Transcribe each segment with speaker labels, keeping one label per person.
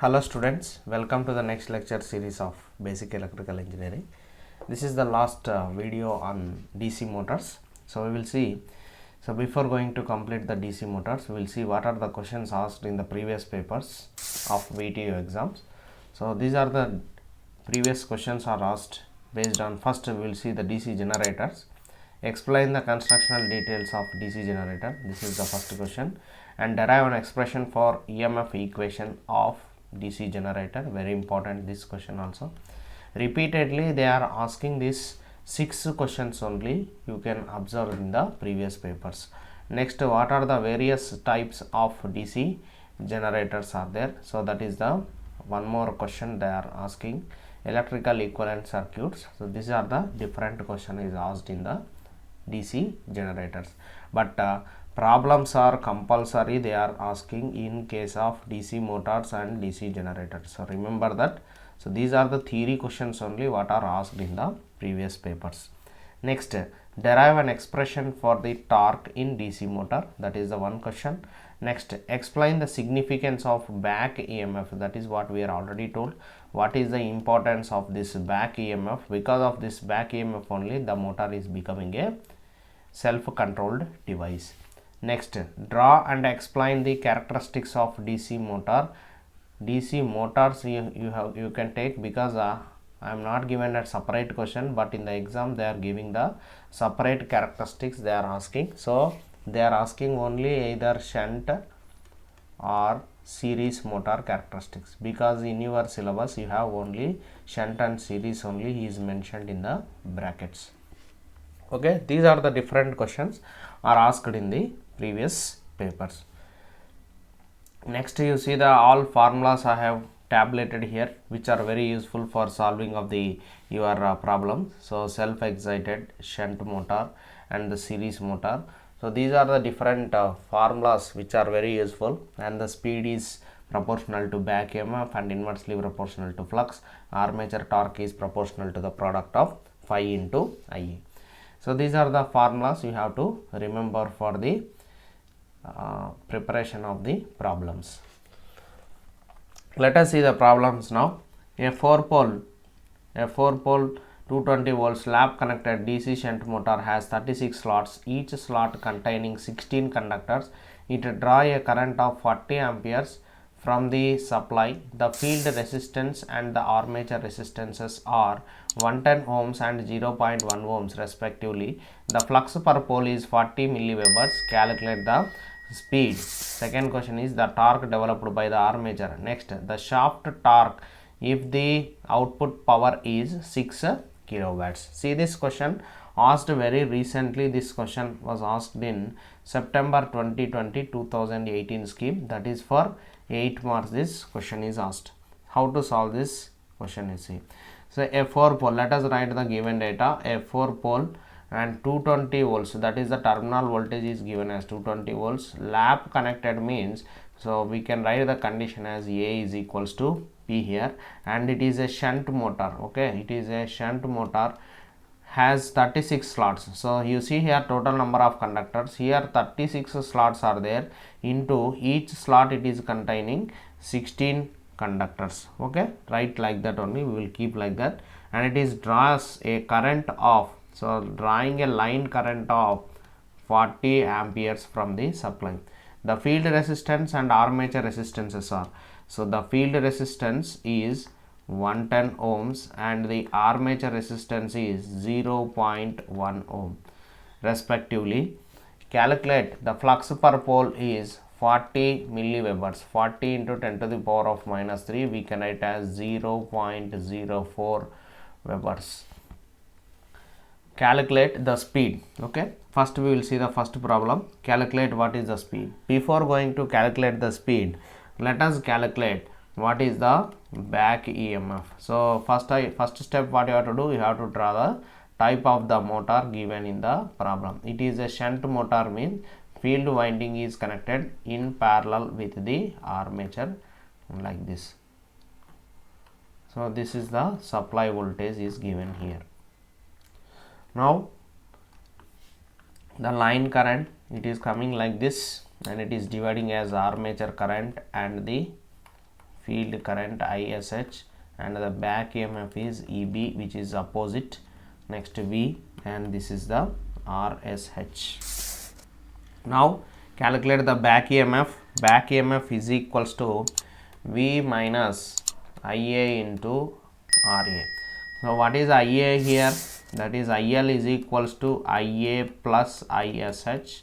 Speaker 1: Hello students, welcome to the next lecture series of Basic Electrical Engineering. This is the last video on DC motors. So we will see, before going to complete the DC motors, we will see what are the questions asked in the previous papers of VTU exams. So these are the previous questions are asked based on, first we will see the DC generators. Explain the constructional details of DC generator. This is the first question. And derive an expression for EMF equation of DC generator. Very important, this question also. Repeatedly they are asking these 6 questions only, you can observe in the previous papers. Next, what are the various types of DC generators are there? So that is the one more question they are asking. Electrical equivalent circuits. So these are the different question is asked in the DC generators, but problems are compulsory, they are asking in case of DC motors and DC generators. So remember that. So these are the theory questions only what are asked in the previous papers. Next, derive an expression for the torque in DC motor. That is the one question. Next, explain the significance of back EMF. That is what we are already told. What is the importance of this back EMF? Because of this back EMF only the motor is becoming a self-controlled device. Next, draw and explain the characteristics of DC motor. DC motors you can take, because I am not given a separate question, but in the exam they are giving the separate characteristics they are asking. So they are asking only either shunt or series motor characteristics, because in your syllabus you have only shunt and series only is mentioned in the brackets. Okay, these are the different questions are asked in the previous papers. Next, you see the all formulas I have tabulated here, which are very useful for solving of the your problem. So self excited, shunt motor and the series motor. So these are the different formulas which are very useful, and the speed is proportional to back EMF and inversely proportional to flux. Armature torque is proportional to the product of phi into Ia. So these are the formulas you have to remember for the preparation of the problems. Let us see the problems now. A 4-pole 220 volts lap connected DC shunt motor has 36 slots, each slot containing 16 conductors. It draw a current of 40 amperes from the supply. The field resistance and the armature resistances are 110 ohms and 0.1 ohms respectively. The flux per pole is 40 milliwebers. Calculate the speed. Second question is the torque developed by the armature. Next, the shaft torque if the output power is 6 kilowatts. See this question asked very recently. This question was asked in September 2020 2018 scheme, that is for 8 marks this question is asked. How to solve this question is see. So a 4-pole, let us write the given data. A 4-pole and 220 volts, that is the terminal voltage is given as 220 volts. Lap connected means, so we can write the condition as A is equals to P here, and it is a shunt motor. Okay, it is a shunt motor, has 36 slots. So you see here total number of conductors, here 36 slots are there, into each slot it is containing 16 conductors. Okay, write like that only, we will keep like that. And it is draws a current of, so drawing a line current of 40 amperes from the supply. The field resistance and armature resistances are, so the field resistance is 110 ohms and the armature resistance is 0.1 ohm respectively. Calculate the flux per pole is 40 milliwebers. 40 into 10 to the power of minus 3, we can write as 0.04 webers. Calculate the speed. Okay, first we will see the first problem. Calculate what is the speed. Before going to calculate the speed, let us calculate what is the back EMF. So first step what you have to do, you have to draw the type of the motor given in the problem. It is a shunt motor, means field winding is connected in parallel with the armature like this. So this is the supply voltage is given here. Now the line current, it is coming like this, and it is dividing as armature current and the field current ISH, and the back EMF is EB, which is opposite. Next V, and this is the RSH. Now calculate the back EMF. Back EMF is equals to V minus IA into RA. So what is IA here? That is IL is equals to IA plus ISH.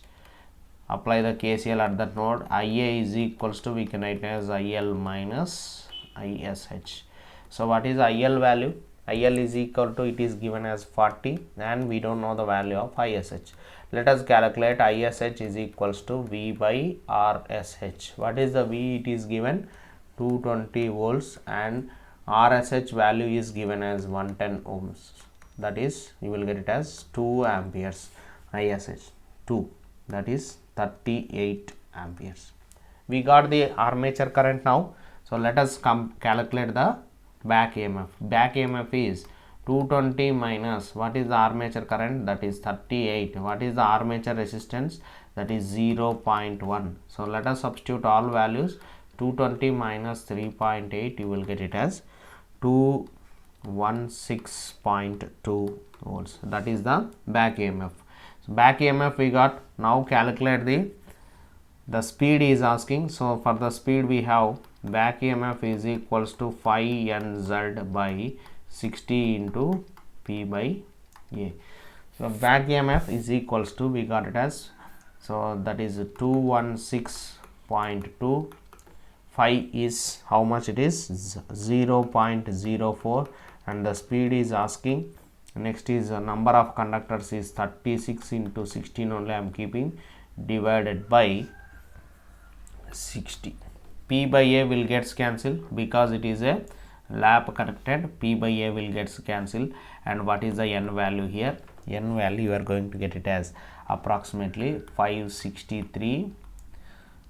Speaker 1: Apply the KCL at that node. IA is equals to, we can write as IL minus ISH. So what is IL value? IL is equal to, it is given as 40, and we don't know the value of ISH. Let us calculate ISH is equals to V by RSH. What is the V? It is given 220 volts, and RSH value is given as 110 ohms. That is, you will get it as 2 amperes. ISH 2, that is 38 amperes. We got the armature current now. So let us calculate the back EMF. Back EMF is 220 minus, what is the armature current? That is 38. What is the armature resistance? That is 0.1. So let us substitute all values. 220 minus 3.8, you will get it as 216.2 volts. That is the back EMF. So back EMF we got. Now calculate the speed is asking. So for the speed we have back EMF is equals to phi NZ by 60 into P by A. So back EMF is equals to, we got it as, so that is 216.2. Phi is how much? It is 0.04, and the speed is asking. Next is number of conductors is 36 into 16 only I am keeping, divided by 60. P by A will gets cancelled because it is a lap connected. P by A will gets cancelled. And what is the N value here? N value you are going to get it as approximately 563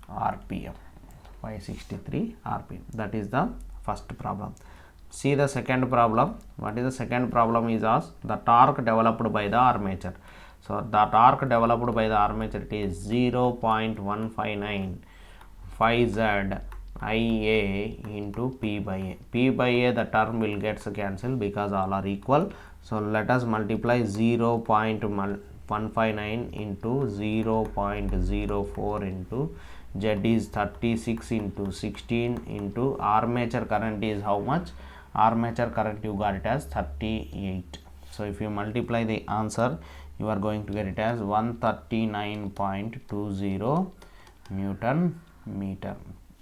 Speaker 1: RPM. 563 RPM. That is the first problem. See the second problem. What is the second problem is asked? The torque developed by the armature. So the torque developed by the armature, it is 0.159 phi Z IA into P by A. P by A, the term will get cancelled because all are equal. So let us multiply 0.159 into 0.04 into Z is 36 into 16 into armature current is how much? Armature current you got it as 38. So if you multiply the answer, you are going to get it as 139.20 Newton meter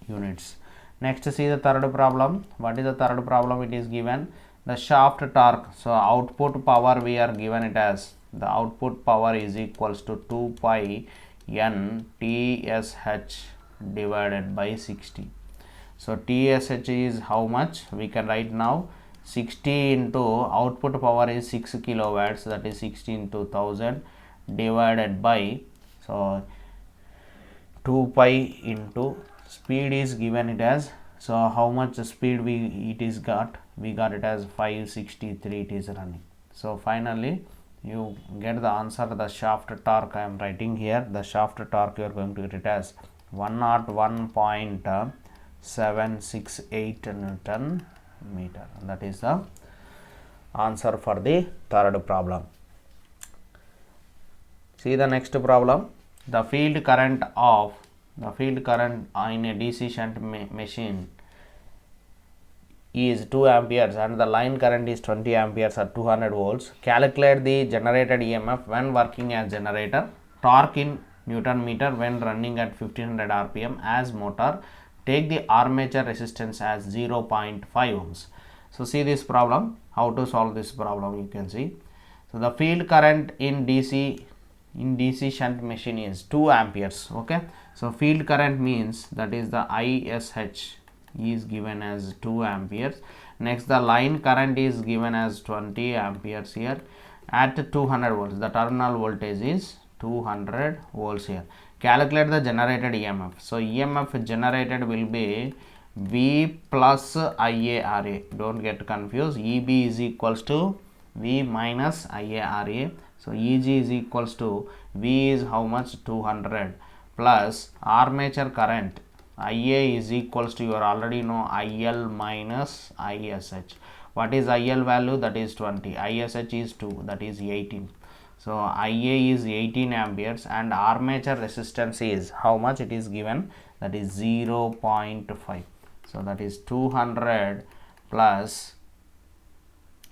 Speaker 1: units. Next, see the third problem. What is the third problem? It is given the shaft torque. So output power we are given it as, the output power is equals to 2 pi N TSH divided by 60. So TSH is how much? We can write now 60 into output power is 6 kilowatts, that is 60 into 1000 divided by, so 2 pi into speed is given it as, so how much speed we got it as 563 it is running. So finally you get the answer. The shaft torque I am writing here, the shaft torque you are going to get it as 101.768 Newton meter. That is the answer for the third problem. See the next problem. The field current in a DC shunt machine is 2 amperes and the line current is 20 amperes at 200 volts. Calculate the generated EMF when working as generator, torque in Newton meter when running at 1500 RPM as motor. Take the armature resistance as 0.5 ohms. So see this problem, how to solve this problem you can see. So the field current in DC shunt machine is 2 amperes. Okay, so field current means that is the ISH is given as 2 amperes. Next the line current is given as 20 amperes here at 200 volts. The terminal voltage is 200 volts here. Calculate the generated EMF. So EMF generated will be V plus IARA. Don't get confused. EB is equals to V minus IARA. So EG is equals to V is how much? 200 plus armature current. IA is equals to, you are already know, IL minus ISH. What is IL value? That is 20. ISH is 2, that is 18. So IA is 18 amperes and armature resistance is how much? It is given, that is 0.5. So that is 200 plus,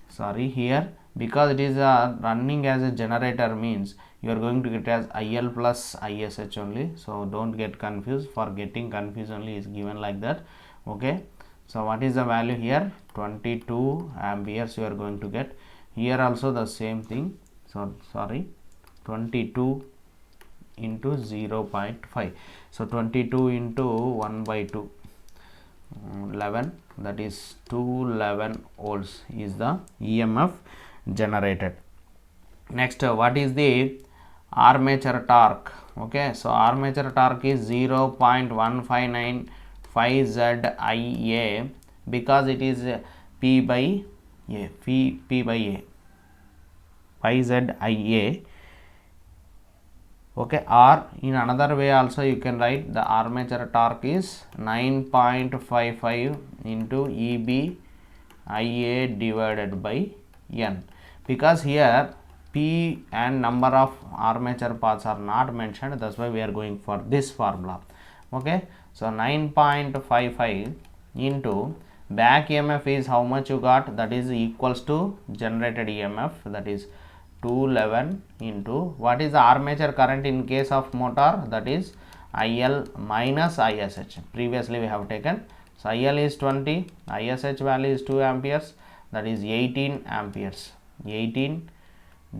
Speaker 1: sorry, here because it is running as a generator means you are going to get as IL plus ISH only. So don't get confused, for getting confused only is given like that. Okay, so what is the value here? 22 amperes you are going to get. Here also the same thing. So sorry, 22 into 0.5. So 22 into 1 by 2, 11, that is 211 volts is the EMF generated. Next, what is the armature torque? Okay, so armature torque is 0.1595 ZIA because it is P by A, P by A, pi ZIA. Okay, or in another way also you can write the armature torque is 9.55 into EB IA divided by N, because here P and number of armature paths are not mentioned, that's why we are going for this formula. Okay, so 9.55 into back EMF is how much you got? That is equals to generated EMF, that is 211 into what is the armature current in case of motor? That is IL minus ISH. Previously we have taken. So IL is 20, ISH value is 2 amperes, that is 18 amperes. 18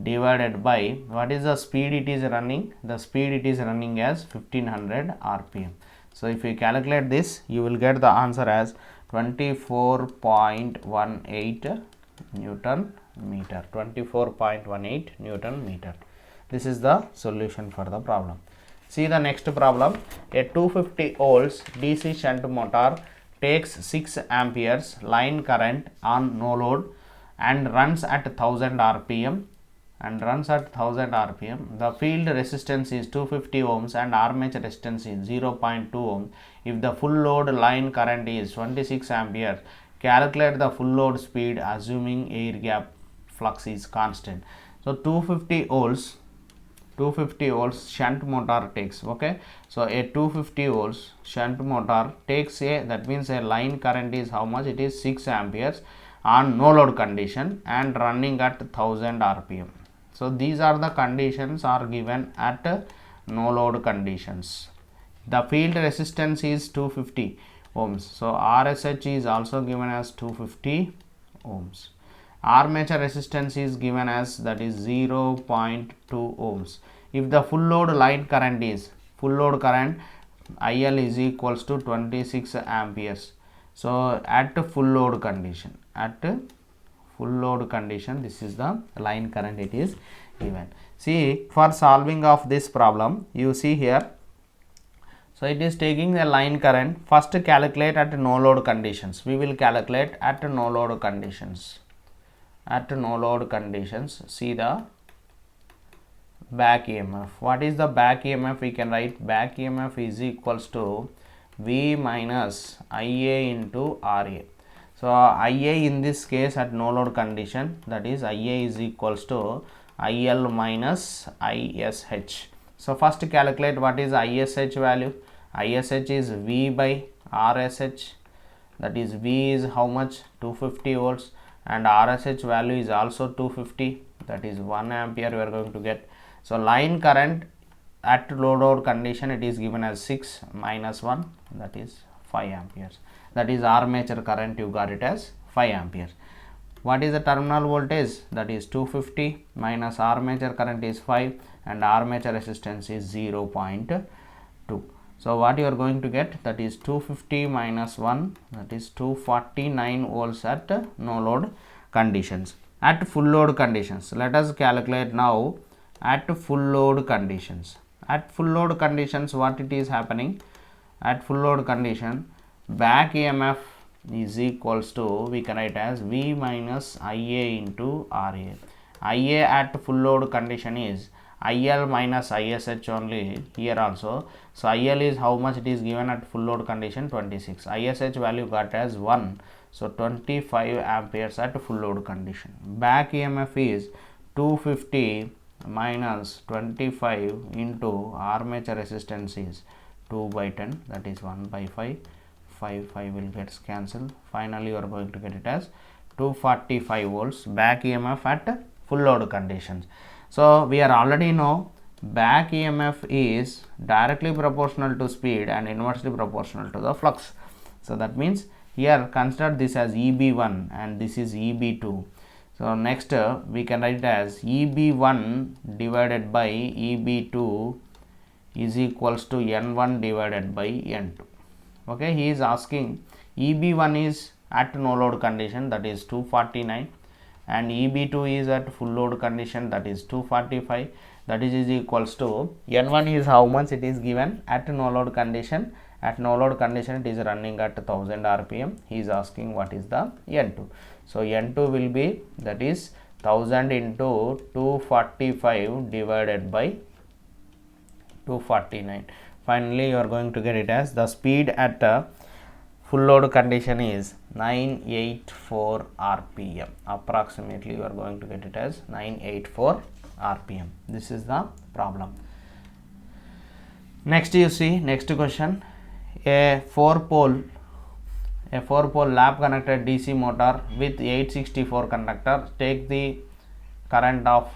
Speaker 1: divided by what is the speed it is running? The speed it is running as 1500 RPM. So if you calculate this, you will get the answer as 24.18 Newton meter. 24.18 Newton meter. This is the solution for the problem. See the next problem. A 250 volts DC shunt motor takes 6 amperes line current on no load and runs at 1000 RPM. The field resistance is 250 ohms and armature resistance is 0.2 ohms. If the full load line current is 26 amperes, calculate the full load speed assuming air gap flux is constant. So 250 volts shunt motor takes. Okay, so a 250 volts shunt motor takes a, that means a line current is how much? It is 6 amperes on no load condition and running at 1000 RPM. So these are the conditions are given at no load conditions. The field resistance is 250 ohms. So RSH is also given as 250 ohms. Armature resistance is given as, that is 0.2 ohms. If the full load line current is, full load current IL is equals to 26 amperes. So at full load condition, this is the line current it is given. See, for solving of this problem, you see here, so it is taking the line current. First calculate at no load conditions. We will calculate at no load conditions. At no load conditions, see the back EMF. What is the back EMF? We can write back EMF is equals to V minus IA into RA. So IA in this case at no load condition, that is IA is equals to IL minus ISH. So first calculate what is ISH value. ISH is V by RSH, that is V is how much? 250 volts and RSH value is also 250, that is 1 ampere we are going to get. So line current at low load condition it is given as 6 minus 1, that is 5 amperes. That is armature current, you got it as 5 amperes. What is the terminal voltage? That is 250 minus armature current is 5 and armature resistance is 0.2. So what you are going to get? That is 250 minus 1, that is 249 volts at no load conditions. At full load conditions, let us calculate now at full load conditions. At full load conditions, what it is happening? At full load condition, back EMF is equals to, we can write as V minus IA into RA. IA at full load condition is IL minus ISH only here also. So IL is how much it is given at full load condition, 26. ISH value got as 1. So 25 amperes at full load condition. Back EMF is 250 minus 25 into armature resistance is 2 by 10, that is 1 by 5. 5 will get cancelled. Finally you are going to get it as 245 volts back EMF at full load conditions. So we are already know back EMF is directly proportional to speed and inversely proportional to the flux. So that means here consider this as EB1 and this is EB2. So next we can write it as EB1 divided by EB2 is equals to N1 divided by N2. Okay, he is asking EB1 is at no load condition, that is 249, and EB2 is at full load condition, that is 245, that is equals to N1 is how much it is given at no load condition. At no load condition it is running at 1000 rpm. He is asking what is the N2. So N2 will be, that is 1000 into 245 divided by 249. Finally you are going to get it as the speed at full load condition is 984 rpm. Approximately you are going to get it as 984 rpm. This is the problem. Next you see, next question, a 4-pole lap connected DC motor with 864 conductors take the current of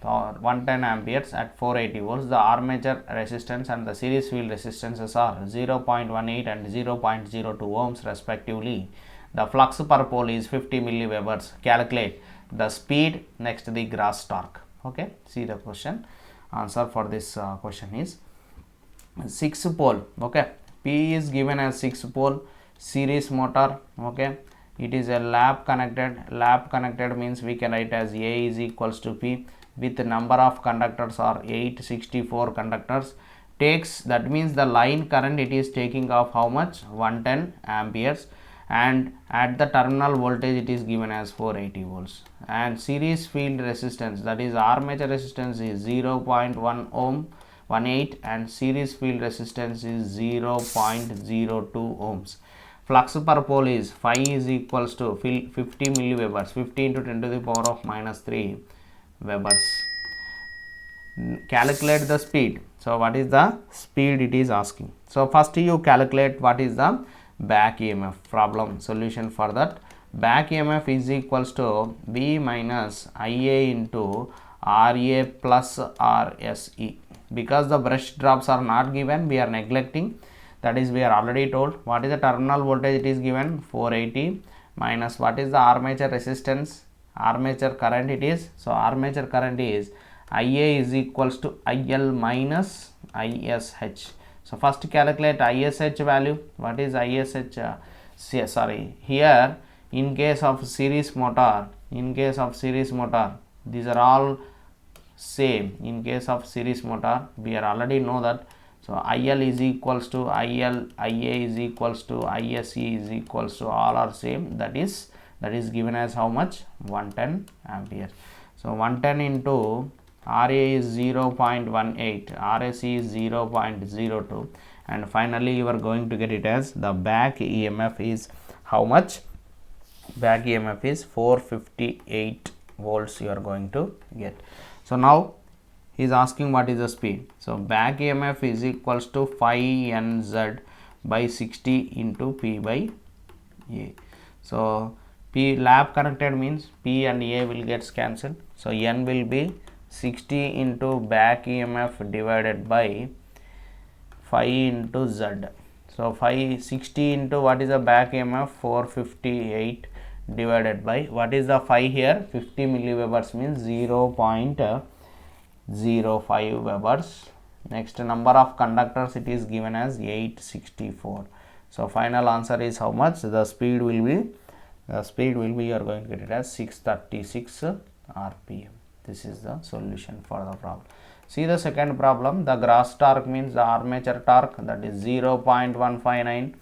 Speaker 1: 110 amperes at 480 volts. The armature resistance and the series field resistances are 0.18 and 0.02 ohms respectively. The flux per pole is 50 milliwebers. Calculate the speed, next the gross torque. Okay, see the question. Answer for this question is 6 pole. Okay, P is given as 6 pole series motor. Okay, it is a lap connected. Lap connected means we can write as A is equals to P with the number of conductors are 864 conductors. Takes, that means the line current it is taking of how much, 110 amperes, and at the terminal voltage it is given as 480 volts, and series field resistance, that is armature resistance, is 0.1 ohm 18 and series field resistance is 0.02 ohms. Flux per pole is phi is equals to 50 milliwebers, 50 into 10 to the power of minus 3 webers. Calculate the speed. So what is the speed it is asking. So first you calculate what is the back EMF. Problem solution for that. Back EMF is equals to V minus IA into RA plus RSE. Because the brush drops are not given, we are neglecting. That is, we are already told what is the terminal voltage it is given, 480, minus what is the armature resistance, armature current it is. So armature current is IA is equals to IL minus ISH. So first calculate ISH value. What is ISH? Here in case of series motor, these are all same. In case of series motor, we are already know that. So IL is equals to IL, IA is equals to ISE is equals to, all are same. That is given as how much, 110 amperes. So 110 into RA is 0.18, RSE is 0.02, and finally you are going to get it as the back EMF is how much? Back EMF is 458 volts you are going to get. So now he is asking what is the speed. So back EMF is equals to phi NZ by 60 into P by A. So P lap connected means P and A will get cancelled. So N will be 60 into back EMF divided by phi into Z. So phi 60 into what is the back EMF, 458 divided by what is the phi here, 50 milliwebers means 0.05 webers. Next number of conductors it is given as 864. So final answer is how much? The speed will be you are going to get it as 636 rpm. This is the solution for the problem. See the second problem. The gross torque means the armature torque, that is 0.159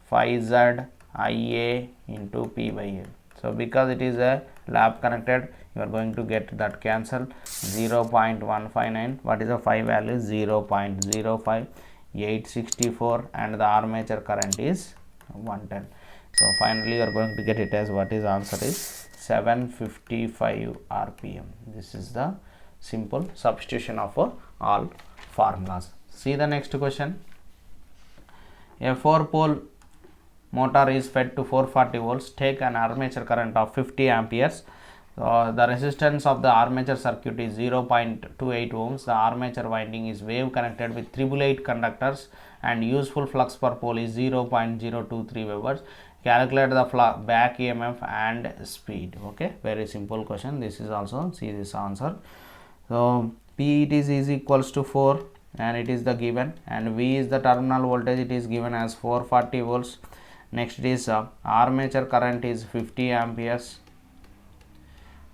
Speaker 1: phi Z IA into P by A. So because it is a lap connected, you are going to get that cancel 0.159. what is the phi value? 0.05, 864, and the armature current is 110. So finally you are going to get it as what is answer is 755 rpm. This is the simple substitution of all formulas. See the next question. A 4-pole motor is fed to 440 volts. Take an armature current of 50 amperes. The resistance of the armature circuit is 0.28 ohms. The armature winding is wave connected with 888 conductors and useful flux per pole is 0.023 webers. Calculate the back EMF and speed. Okay, very simple question. This is also, see this answer. So P it is equals to 4 and it is the given, and V is the terminal voltage, it is given as 440 volts. Next is armature current is 50 amperes.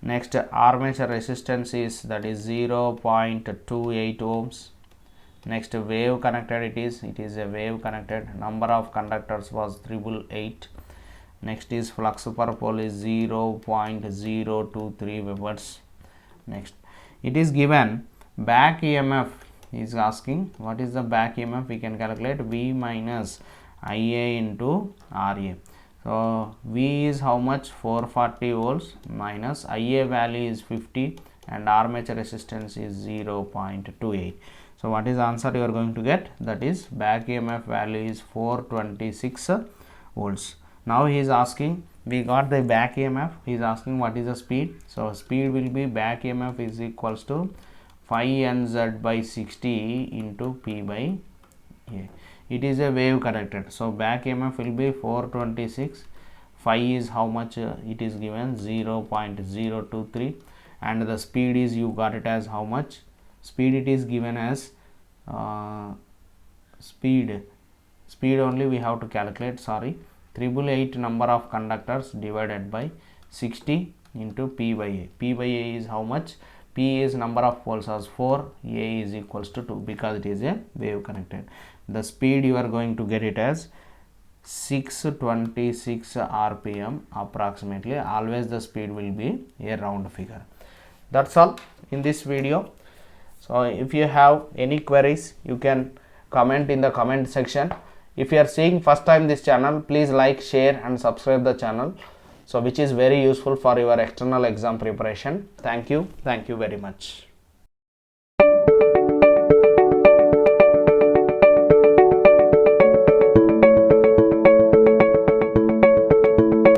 Speaker 1: Next armature resistance is that is 0.28 ohms. Next wave connected, it is a wave connected, number of conductors was 888. Next is flux per pole is 0.023 webers. Next it is given back EMF, is asking what is the back EMF. We can calculate V minus IA into RA. So V is how much? 440 volts minus IA value is 50 and armature resistance is 0.28. So what is answer you are going to get? That is back EMF value is 426 volts. Now he is asking, we got the back EMF, he is asking what is the speed. So speed will be back EMF is equals to phi nz by 60 into P by A. It is a wave connected, so back EMF will be 426. Phi is how much? It is given 0.023, and the speed is, you got it as how much? Speed it is given as speed only we have to calculate, sorry, 888 number of conductors divided by 60 into P by A. P by A is how much? P is number of poles as 4, A is equals to 2 because it is a wave connected. The speed you are going to get it as 626 rpm approximately. Always the speed will be a round figure. That's all in this video. So if you have any queries, you can comment in the comment section. If you are seeing first time this channel, please like, share and subscribe the channel, so which is very useful for your external exam preparation. Thank you very much.